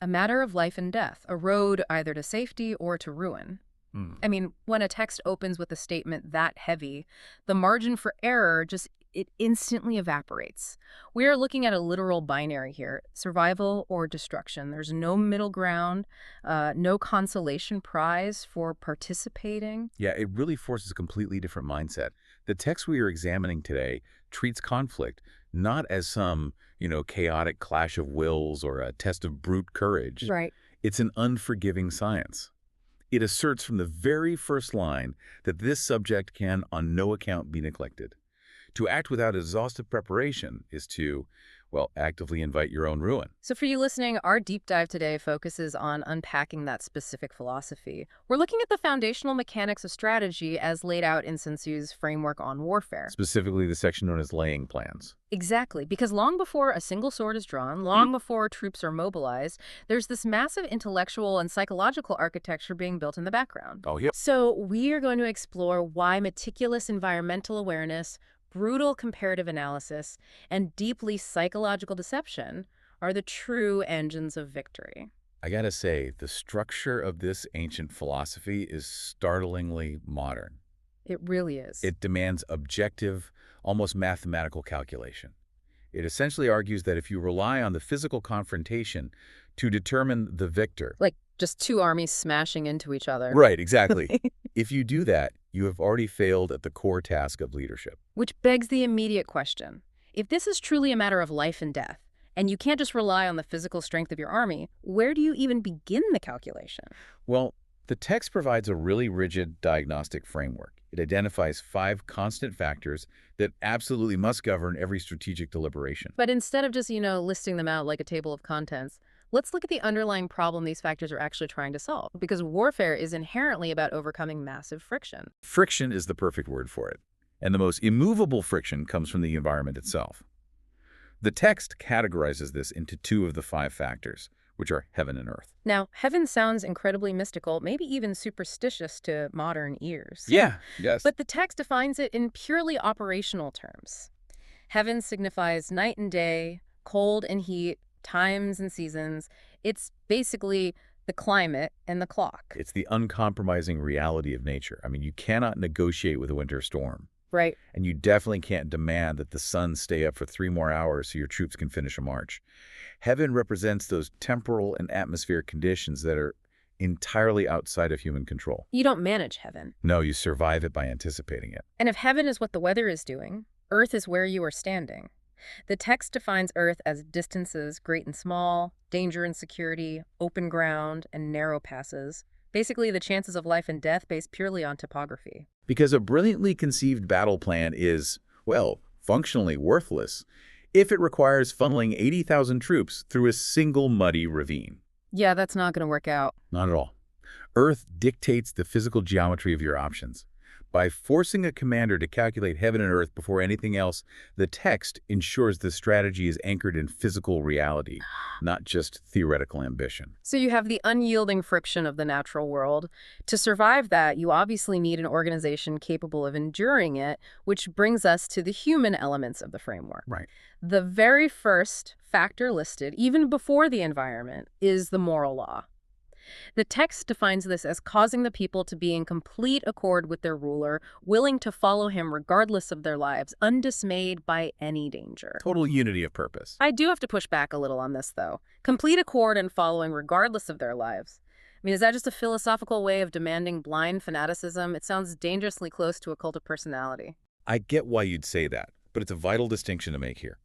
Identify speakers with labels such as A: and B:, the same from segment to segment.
A: a matter of life and death, a road either to safety or to ruin.
B: Hmm.
A: I mean, when a text opens with a statement that heavy, the margin for error it instantly evaporates. We are looking at a literal binary here, survival or destruction. There's no middle ground, no consolation prize for participating.
B: Yeah, it really forces a completely different mindset. The text we are examining today treats conflict not as some, chaotic clash of wills or a test of brute courage.
A: Right.
B: It's an unforgiving science. It asserts from the very first line that this subject can on no account be neglected. To act without exhaustive preparation is to, well, actively invite your own ruin.
A: So for you listening, our deep dive today focuses on unpacking that specific philosophy. We're looking at the foundational mechanics of strategy as laid out in Sun Tzu's framework on warfare.
B: Specifically the section known as laying plans.
A: Exactly, because long before a single sword is drawn, long before troops are mobilized, there's this massive intellectual and psychological architecture being built in the background.
B: Oh, yeah.
A: So we are going to explore why meticulous environmental awareness, brutal comparative analysis, and deeply psychological deception are the true engines of victory.
B: I gotta say, the structure of this ancient philosophy is startlingly modern.
A: It really is.
B: It demands objective, almost mathematical calculation. It essentially argues that if you rely on the physical confrontation to determine the victor.
A: Like just two armies smashing into each other.
B: Right, exactly. If you do that, you have already failed at the core task of leadership.
A: Which begs the immediate question. If this is truly a matter of life and death, and you can't just rely on the physical strength of your army, where do you even begin the calculation?
B: Well, the text provides a really rigid diagnostic framework. It identifies 5 constant factors that absolutely must govern every strategic deliberation.
A: But instead of just, listing them out like a table of contents, let's look at the underlying problem these factors are actually trying to solve, because warfare is inherently about overcoming massive friction.
B: Friction is the perfect word for it, and the most immovable friction comes from the environment itself. The text categorizes this into 2 of the 5 factors, which are heaven and earth.
A: Now, heaven sounds incredibly mystical, maybe even superstitious to modern ears.
B: Yeah, yes.
A: But the text defines it in purely operational terms. Heaven signifies night and day, cold and heat, times and seasons. It's basically the climate and the clock.
B: It's the uncompromising reality of nature. I mean, you cannot negotiate with a winter storm.
A: Right.
B: And you definitely can't demand that the sun stay up for 3 more hours so your troops can finish a march. Heaven represents those temporal and atmospheric conditions that are entirely outside of human control.
A: You don't manage heaven.
B: No, you survive it by anticipating it.
A: And if heaven is what the weather is doing, earth is where you are standing. The text defines earth as distances great and small, danger and security, open ground, and narrow passes. Basically, the chances of life and death based purely on topography.
B: Because a brilliantly conceived battle plan is, well, functionally worthless if it requires funneling 80,000 troops through a single muddy ravine.
A: Yeah, that's not going to work out.
B: Not at all. Earth dictates the physical geometry of your options. By forcing a commander to calculate heaven and earth before anything else, the text ensures the strategy is anchored in physical reality, not just theoretical ambition.
A: So you have the unyielding friction of the natural world. To survive that, you obviously need an organization capable of enduring it, which brings us to the human elements of the framework.
B: Right.
A: The very first factor listed, even before the environment, is the moral law. The text defines this as causing the people to be in complete accord with their ruler, willing to follow him regardless of their lives, undismayed by any danger.
B: Total unity of purpose.
A: I do have to push back a little on this, though. Complete accord and following regardless of their lives. I mean, is that just a philosophical way of demanding blind fanaticism? It sounds dangerously close to a cult of personality.
B: I get why you'd say that, but it's a vital distinction to make here.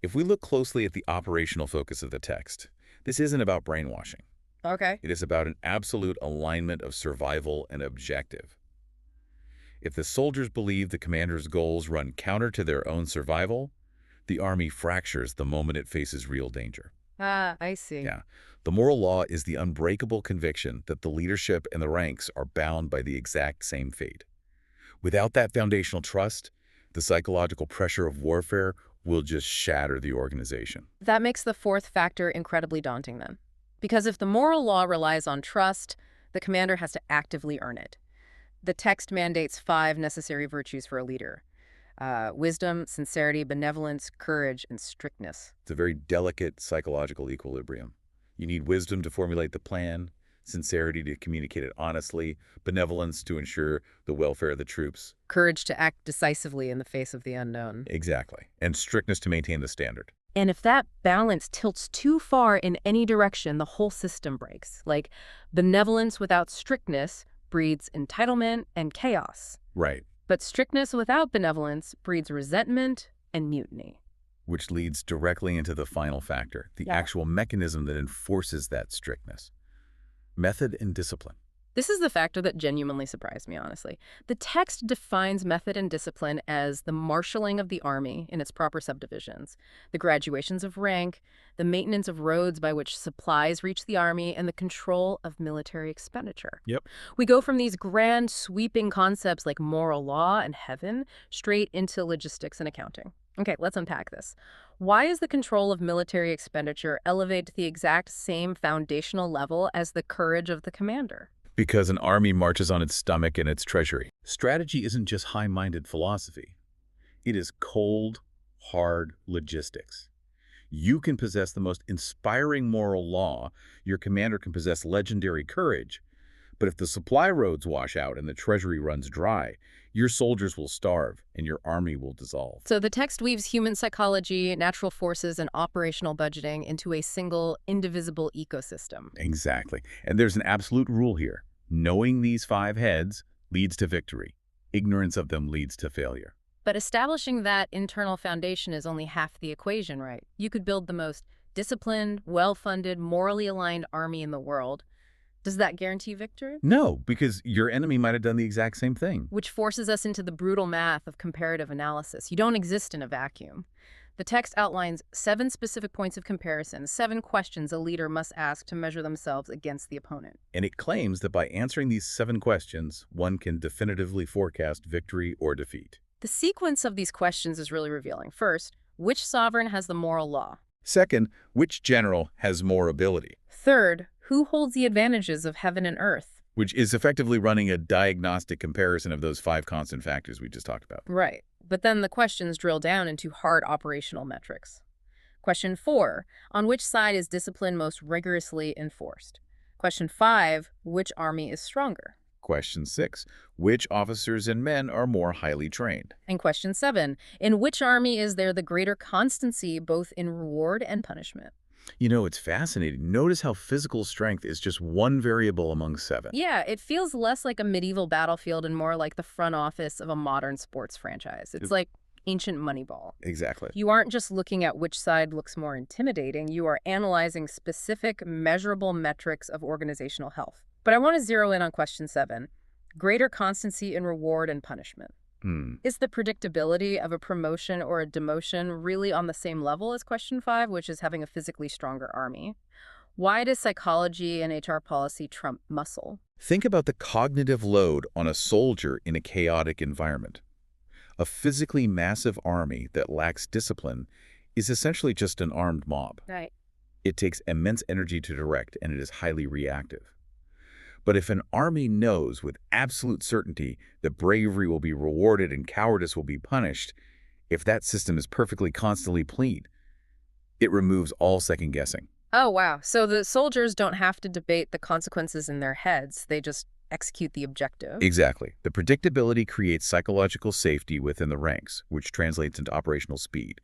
B: If we look closely at the operational focus of the text, this isn't about brainwashing.
A: Okay.
B: It is about an absolute alignment of survival and objective. If the soldiers believe the commander's goals run counter to their own survival, the army fractures the moment it faces real danger.
A: Ah, I see.
B: Yeah. The moral law is the unbreakable conviction that the leadership and the ranks are bound by the exact same fate. Without that foundational trust, the psychological pressure of warfare will just shatter the organization.
A: That makes the fourth factor incredibly daunting then. Because if the moral law relies on trust, the commander has to actively earn it. The text mandates 5 necessary virtues for a leader. Wisdom, sincerity, benevolence, courage, and strictness.
B: It's a very delicate psychological equilibrium. You need wisdom to formulate the plan, sincerity to communicate it honestly, benevolence to ensure the welfare of the troops.
A: Courage to act decisively in the face of the unknown.
B: Exactly. And strictness to maintain the standard.
A: And if that balance tilts too far in any direction, the whole system breaks. Like, benevolence without strictness breeds entitlement and chaos.
B: Right.
A: But strictness without benevolence breeds resentment and mutiny.
B: Which leads directly into the final factor, the actual mechanism that enforces that strictness. Method and discipline.
A: This is the factor that genuinely surprised me, honestly. The text defines method and discipline as the marshaling of the army in its proper subdivisions, the graduations of rank, the maintenance of roads by which supplies reach the army, and the control of military expenditure.
B: Yep.
A: We go from these grand, sweeping concepts like moral law and heaven straight into logistics and accounting. Okay, let's unpack this. Why is the control of military expenditure elevated to the exact same foundational level as the courage of the commander?
B: Because an army marches on its stomach and its treasury. Strategy isn't just high-minded philosophy. It is cold, hard logistics. You can possess the most inspiring moral law, your commander can possess legendary courage, but if the supply roads wash out and the treasury runs dry, your soldiers will starve and your army will dissolve.
A: So the text weaves human psychology, natural forces, and operational budgeting into a single, indivisible ecosystem.
B: Exactly. And there's an absolute rule here. Knowing these 5 heads leads to victory. Ignorance of them leads to failure.
A: But establishing that internal foundation is only half the equation, right? You could build the most disciplined, well-funded, morally aligned army in the world. Does that guarantee victory?
B: No, because your enemy might have done the exact same thing.
A: Which forces us into the brutal math of comparative analysis. You don't exist in a vacuum. The text outlines 7 specific points of comparison, 7 questions a leader must ask to measure themselves against the opponent.
B: And it claims that by answering these 7 questions, one can definitively forecast victory or defeat.
A: The sequence of these questions is really revealing. First, which sovereign has the moral law?
B: Second, which general has more ability?
A: Third, who holds the advantages of heaven and earth?
B: Which is effectively running a diagnostic comparison of those 5 constant factors we just talked about.
A: Right. But then the questions drill down into hard operational metrics. Question 4, on which side is discipline most rigorously enforced? Question 5, which army is stronger?
B: Question 6, which officers and men are more highly trained?
A: And question 7, in which army is there the greater constancy both in reward and punishment?
B: You know, it's fascinating. Notice how physical strength is just one variable among 7.
A: Yeah, it feels less like a medieval battlefield and more like the front office of a modern sports franchise. It's like ancient Moneyball.
B: Exactly.
A: You aren't just looking at which side looks more intimidating, you are analyzing specific, measurable metrics of organizational health. But I want to zero in on question 7, greater constancy in reward and punishment. Is the predictability of a promotion or a demotion really on the same level as question 5, which is having a physically stronger army? Why does psychology and HR policy trump muscle?
B: Think about the cognitive load on a soldier in a chaotic environment. A physically massive army that lacks discipline is essentially just an armed mob.
A: Right.
B: It takes immense energy to direct, and it is highly reactive. But if an army knows with absolute certainty that bravery will be rewarded and cowardice will be punished, if that system is perfectly constantly clean, it removes all second-guessing.
A: Oh, wow. So the soldiers don't have to debate the consequences in their heads. They just execute the objective.
B: Exactly. The predictability creates psychological safety within the ranks, which translates into operational speed.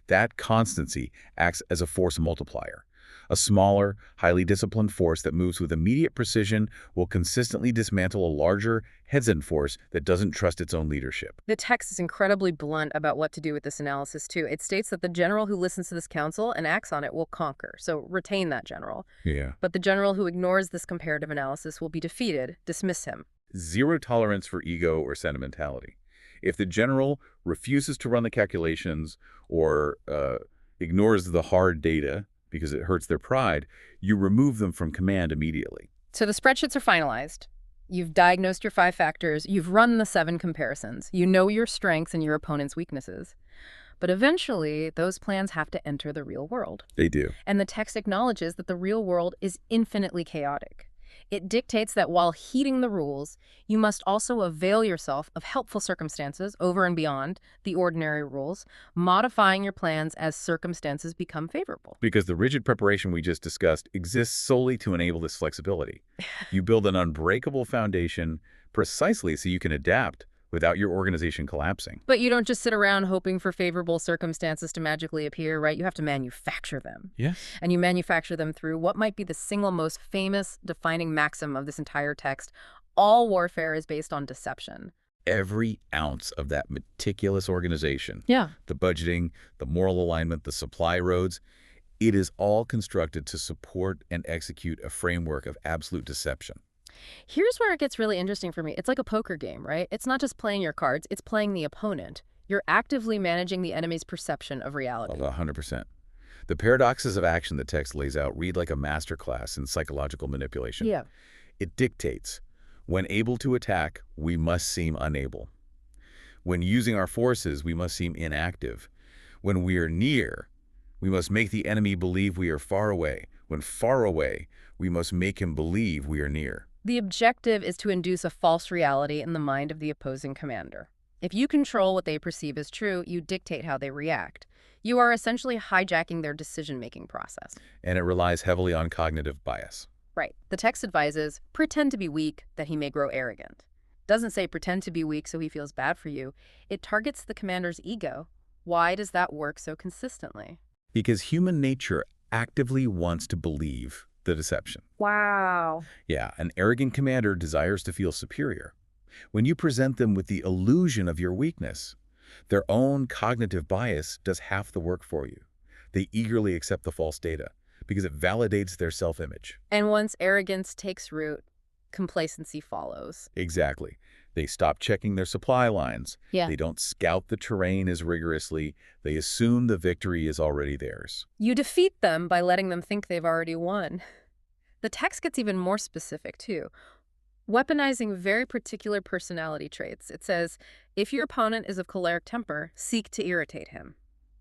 B: That constancy acts as a force multiplier. A smaller, highly disciplined force that moves with immediate precision will consistently dismantle a larger, heads-in force that doesn't trust its own leadership.
A: The text is incredibly blunt about what to do with this analysis, too. It states that the general who listens to this counsel and acts on it will conquer, so retain that general.
B: Yeah.
A: But the general who ignores this comparative analysis will be defeated. Dismiss him.
B: Zero tolerance for ego or sentimentality. If the general refuses to run the calculations or ignores the hard data, because it hurts their pride, you remove them from command immediately.
A: So the spreadsheets are finalized. You've diagnosed your 5 factors. You've run the 7 comparisons. You know your strengths and your opponent's weaknesses. But eventually, those plans have to enter the real world.
B: They do.
A: And the text acknowledges that the real world is infinitely chaotic. It dictates that while heeding the rules, you must also avail yourself of helpful circumstances over and beyond the ordinary rules, modifying your plans as circumstances become favorable.
B: Because the rigid preparation we just discussed exists solely to enable this flexibility. You build an unbreakable foundation precisely so you can adapt without your organization collapsing.
A: But you don't just sit around hoping for favorable circumstances to magically appear, right? You have to manufacture them.
B: Yes.
A: And you manufacture them through what might be the single most famous defining maxim of this entire text. All warfare is based on deception.
B: Every ounce of that meticulous organization,
A: Yeah.
B: the budgeting, the moral alignment, the supply roads, it is all constructed to support and execute a framework of absolute deception.
A: Here's where it gets really interesting for me. It's like a poker game, right? It's not just playing your cards, it's playing the opponent. You're actively managing the enemy's perception of reality.
B: 100%. The paradoxes of action the text lays out read like a masterclass in psychological manipulation.
A: Yeah.
B: It dictates, when able to attack, we must seem unable. When using our forces, we must seem inactive. When we are near, we must make the enemy believe we are far away. When far away, we must make him believe we are near.
A: The objective is to induce a false reality in the mind of the opposing commander. If you control what they perceive as true, you dictate how they react. You are essentially hijacking their decision-making process.
B: And it relies heavily on cognitive bias.
A: Right. The text advises, pretend to be weak, that he may grow arrogant. Doesn't say pretend to be weak so he feels bad for you. It targets the commander's ego. Why does that work so consistently?
B: Because human nature actively wants to believe the deception.
A: Wow.
B: Yeah, an arrogant commander desires to feel superior. When you present them with the illusion of your weakness, their own cognitive bias does half the work for you. They eagerly accept the false data because it validates their self-image.
A: And once arrogance takes root, complacency follows.
B: Exactly. They stop checking their supply lines.
A: Yeah.
B: They don't scout the terrain as rigorously. They assume the victory is already theirs.
A: You defeat them by letting them think they've already won. The text gets even more specific, too. Weaponizing very particular personality traits. It says, if your opponent is of choleric temper, seek to irritate him.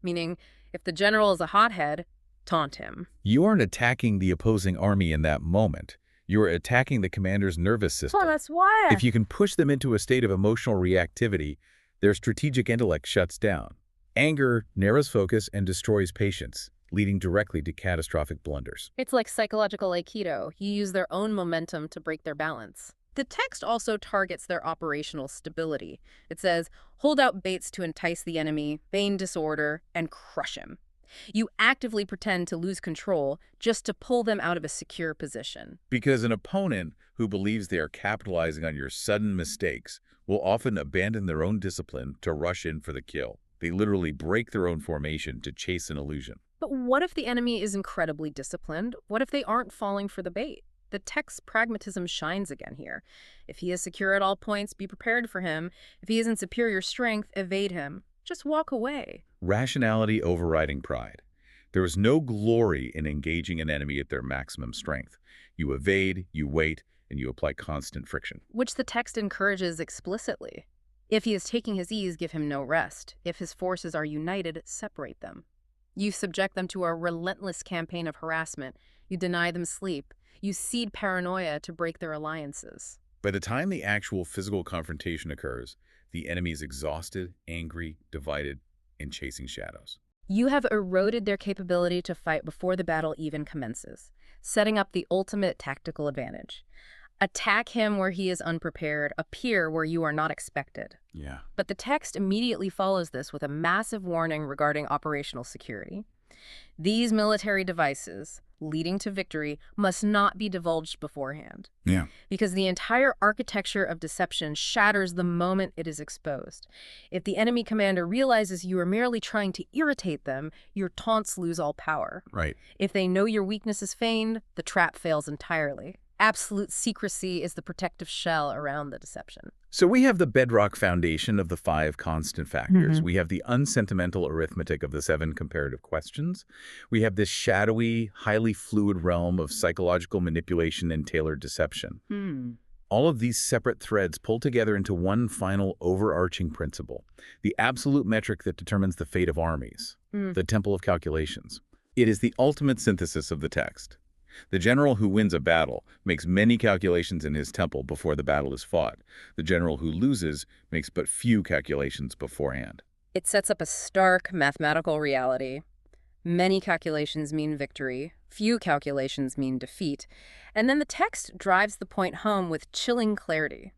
A: Meaning, if the general is a hothead, taunt him.
B: You aren't attacking the opposing army in that moment. You are attacking the commander's nervous system.
A: Oh, that's why.
B: If you can push them into a state of emotional reactivity, their strategic intellect shuts down. Anger narrows focus and destroys patience, leading directly to catastrophic blunders.
A: It's like psychological Aikido. You use their own momentum to break their balance. The text also targets their operational stability. It says, hold out baits to entice the enemy, feign disorder, and crush him. You actively pretend to lose control just to pull them out of a secure position.
B: Because an opponent who believes they are capitalizing on your sudden mistakes will often abandon their own discipline to rush in for the kill. They literally break their own formation to chase an illusion.
A: But what if the enemy is incredibly disciplined? What if they aren't falling for the bait? The text's pragmatism shines again here. If he is secure at all points, be prepared for him. If he is in superior strength, evade him. Just walk away.
B: Rationality overriding pride. There is no glory in engaging an enemy at their maximum strength. You evade, you wait, and you apply constant friction.
A: Which the text encourages explicitly. If he is taking his ease, give him no rest. If his forces are united, separate them. You subject them to a relentless campaign of harassment. You deny them sleep. You seed paranoia to break their alliances.
B: By the time the actual physical confrontation occurs, the enemy is exhausted, angry, divided, and chasing shadows.
A: You have eroded their capability to fight before the battle even commences, setting up the ultimate tactical advantage. Attack him where he is unprepared, appear where you are not expected.
B: Yeah.
A: But the text immediately follows this with a massive warning regarding operational security. These military devices, leading to victory, must not be divulged beforehand.
B: Yeah.
A: Because the entire architecture of deception shatters the moment it is exposed. If the enemy commander realizes you are merely trying to irritate them, your taunts lose all power.
B: Right.
A: If they know your weakness is feigned, the trap fails entirely. Absolute secrecy is the protective shell around the deception.
B: So we have the bedrock foundation of the 5 constant factors. We have the unsentimental arithmetic of the 7 comparative questions. We have this shadowy, highly fluid realm of psychological manipulation and tailored deception. All of these separate threads pull together into one final overarching principle, the absolute metric that determines the fate of armies, the temple of calculations. It is the ultimate synthesis of the text. The general who wins a battle makes many calculations in his temple before the battle is fought. The general who loses makes but few calculations beforehand.
A: It sets up a stark mathematical reality. Many calculations mean victory, few calculations mean defeat, and then the text drives the point home with chilling clarity.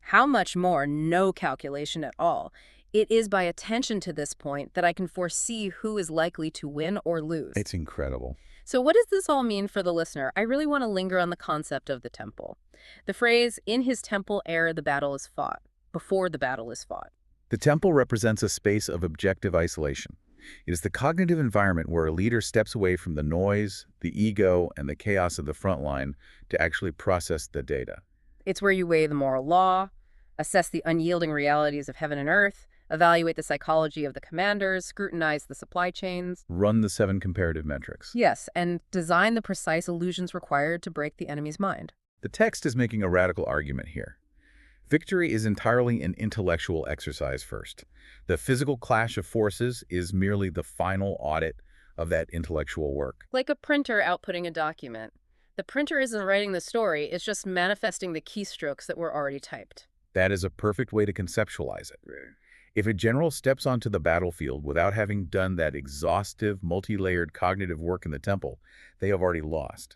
A: How much more no calculation at all? It is by attention to this point that I can foresee who is likely to win or lose.
B: It's incredible.
A: So what does this all mean for the listener? I really want to linger on the concept of the temple. The phrase, in his temple ere the battle is fought, before the battle is fought.
B: The temple represents a space of objective isolation. It is the cognitive environment where a leader steps away from the noise, the ego, and the chaos of the front line to actually process the data.
A: It's where you weigh the moral law, assess the unyielding realities of heaven and earth, evaluate the psychology of the commanders, scrutinize the supply chains.
B: Run the 7 comparative metrics.
A: Yes, and design the precise illusions required to break the enemy's mind.
B: The text is making a radical argument here. Victory is entirely an intellectual exercise first. The physical clash of forces is merely the final audit of that intellectual work.
A: Like a printer outputting a document. The printer isn't writing the story, it's just manifesting the keystrokes that were already typed.
B: That is a perfect way to conceptualize it. If a general steps onto the battlefield without having done that exhaustive, multi-layered cognitive work in the temple, they have already lost.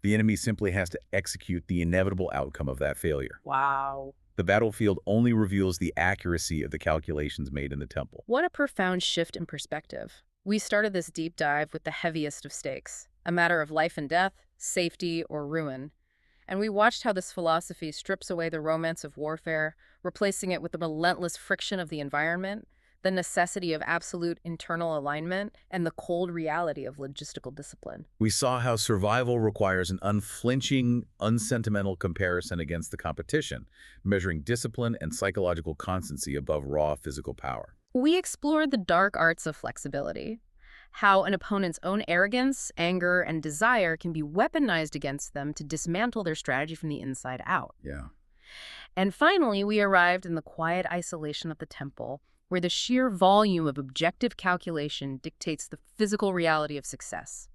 B: The enemy simply has to execute the inevitable outcome of that failure.
A: Wow.
B: The battlefield only reveals the accuracy of the calculations made in the temple.
A: What a profound shift in perspective. We started this deep dive with the heaviest of stakes, a matter of life and death, safety, or ruin. And we watched how this philosophy strips away the romance of warfare, replacing it with the relentless friction of the environment, the necessity of absolute internal alignment, and the cold reality of logistical discipline.
B: We saw how survival requires an unflinching, unsentimental comparison against the competition, measuring discipline and psychological constancy above raw physical power.
A: We explored the dark arts of flexibility, how an opponent's own arrogance, anger, and desire can be weaponized against them to dismantle their strategy from the inside out.
B: Yeah.
A: And finally, we arrived in the quiet isolation of the temple, where the sheer volume of objective calculation dictates the physical reality of success.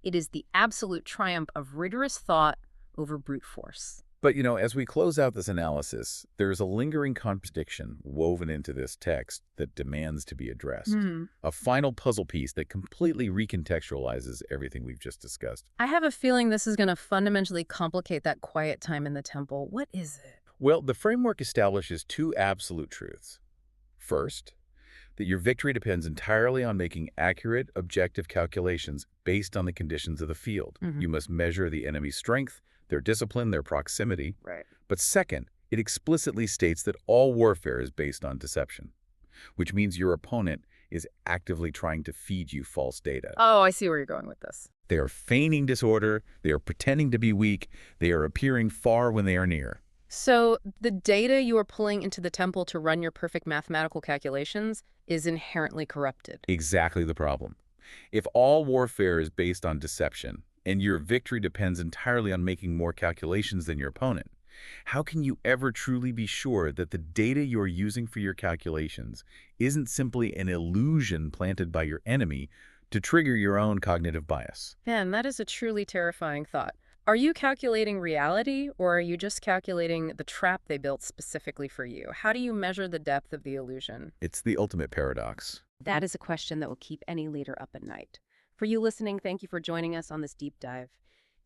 A: It is the absolute triumph of rigorous thought over brute force.
B: But, as we close out this analysis, there's a lingering contradiction woven into this text that demands to be addressed. A final puzzle piece that completely recontextualizes everything we've just discussed.
A: I have a feeling this is going to fundamentally complicate that quiet time in the temple. What is it?
B: Well, the framework establishes 2 absolute truths. First, that your victory depends entirely on making accurate, objective calculations based on the conditions of the field. You must measure the enemy's strength, their discipline, their proximity.
A: Right.
B: But second, it explicitly states that all warfare is based on deception, which means your opponent is actively trying to feed you false data.
A: Oh, I see where you're going with this.
B: They are feigning disorder, they are pretending to be weak, they are appearing far when they are near.
A: So the data you are pulling into the temple to run your perfect mathematical calculations is inherently corrupted.
B: Exactly the problem. If all warfare is based on deception, and your victory depends entirely on making more calculations than your opponent, how can you ever truly be sure that the data you're using for your calculations isn't simply an illusion planted by your enemy to trigger your own cognitive bias?
A: Man, that is a truly terrifying thought. Are you calculating reality, or are you just calculating the trap they built specifically for you? How do you measure the depth of the illusion?
B: It's the ultimate paradox.
A: That is a question that will keep any leader up at night. For you listening, thank you for joining us on this deep dive.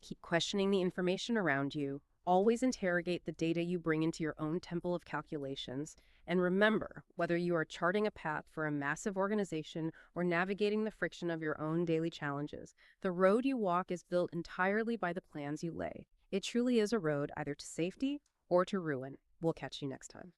A: Keep questioning the information around you. Always interrogate the data you bring into your own temple of calculations. And remember, whether you are charting a path for a massive organization or navigating the friction of your own daily challenges, the road you walk is built entirely by the plans you lay. It truly is a road either to safety or to ruin. We'll catch you next time.